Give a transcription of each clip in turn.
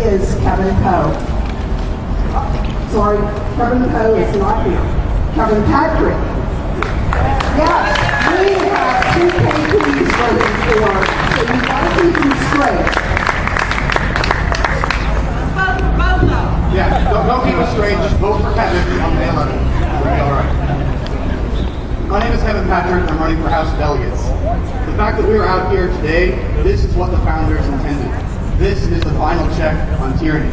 is Kevin Poe. Sorry, Kevin Poe is not here. Kevin Patrick. Yes, we have two KPs voting for, so you got to keep them straight. Yeah, don't keep us straight, just vote for Kevin on May 11th. We'll be alright. My name is Kevin Patrick, and I'm running for House Delegates. The fact that we are out here today, this is what the founders intended. This is the final check on tyranny.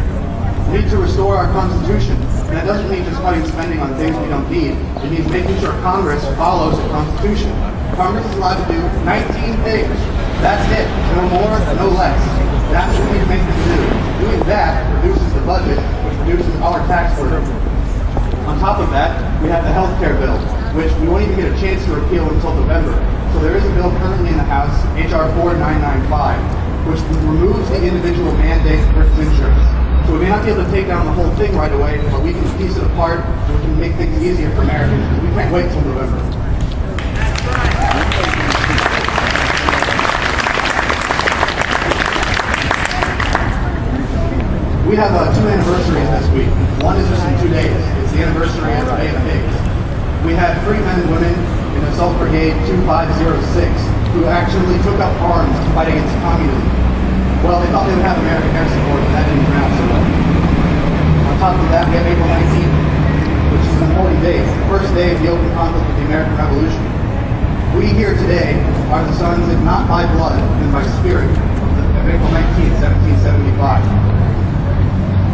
We need to restore our Constitution, and that doesn't mean just cutting spending on things we don't need. It means making sure Congress follows the Constitution. Congress is allowed to do 19 things. That's it. No more, no less. That's what we need to make them do. Doing that reduces the budget, which reduces our tax burden. On top of that, we have the health care bill, which we won't even get a chance to repeal until November. So there is a bill currently in the House, H.R. 4995, which removes the individual mandate for insurance. So we may not be able to take down the whole thing right away, but we can piece it apart and we can make things easier for Americans. We can't wait till November. We have two anniversaries this week. One is just in 2 days. It's the anniversary of the Bay of Pigs. We had 3 men and women in Assault Brigade 2506 who actually took up arms to fight against communism. Well, they thought they would have American air support, but that didn't turn out so well. On top of that, we have April 19th, which is an important day. It's the first day of the open conflict of the American Revolution. We here today are the sons, if not by blood, then by spirit, of April 19th, 1775.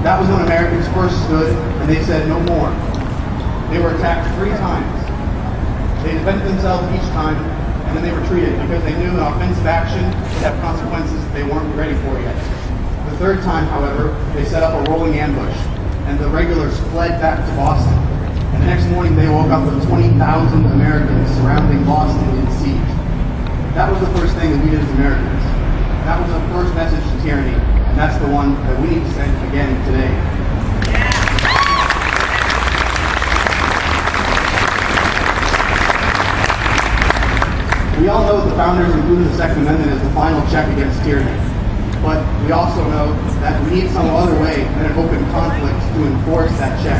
That was when Americans first stood, and they said no more. They were attacked 3 times. They defended themselves each time, and then they retreated because they knew an offensive action would have consequences that they weren't ready for yet. The 3rd time, however, they set up a rolling ambush, and the regulars fled back to Boston. And the next morning, they woke up with 20,000 Americans surrounding Boston in siege. That was the first thing that we did as Americans. That was the first message to tyranny, and that's the one that we need to send again today. We all know that the founders included the Second Amendment as the final check against tyranny. But we also know that we need some other way than an open conflict to enforce that check.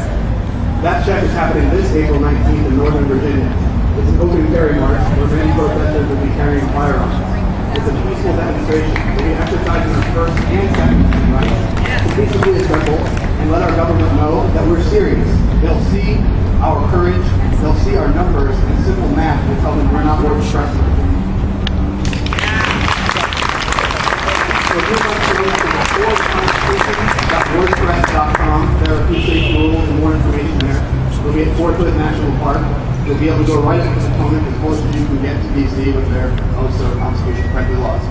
That check is happening this April 19th in Northern Virginia. It's an open carry march where many protesters will be carrying firearms. It's a peaceful demonstration where we exercise our First and Second Amendment rights to peaceably assemble and let our government know that we're serious. They'll see our courage, they'll see our numbers, and simple math will tell them we're not worth stressing. So if you'd like to go to reformconstitution.wordpress.com, there are PCA rules and more information there. You'll be at Fort Hood National Park. You'll be able to go right up to the Potomac as close as you can get to D.C. with their also Constitution-friendly laws.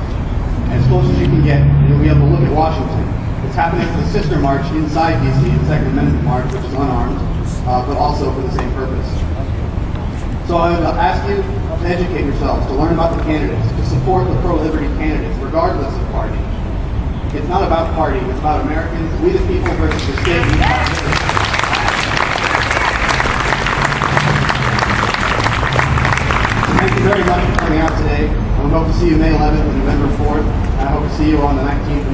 And as close as you can get, you'll be able to look at Washington. It's happening for the sister march inside D.C., the Second Amendment March, which is unarmed, but also for the same purpose. So I would ask you to educate yourselves, to learn about the candidates, to support the pro-liberty candidates, regardless of party. It's not about party, it's about Americans, we the people versus the state. Thank you very much for coming out today. I hope to see you May 11th and November 4th, and I hope to see you on the 19th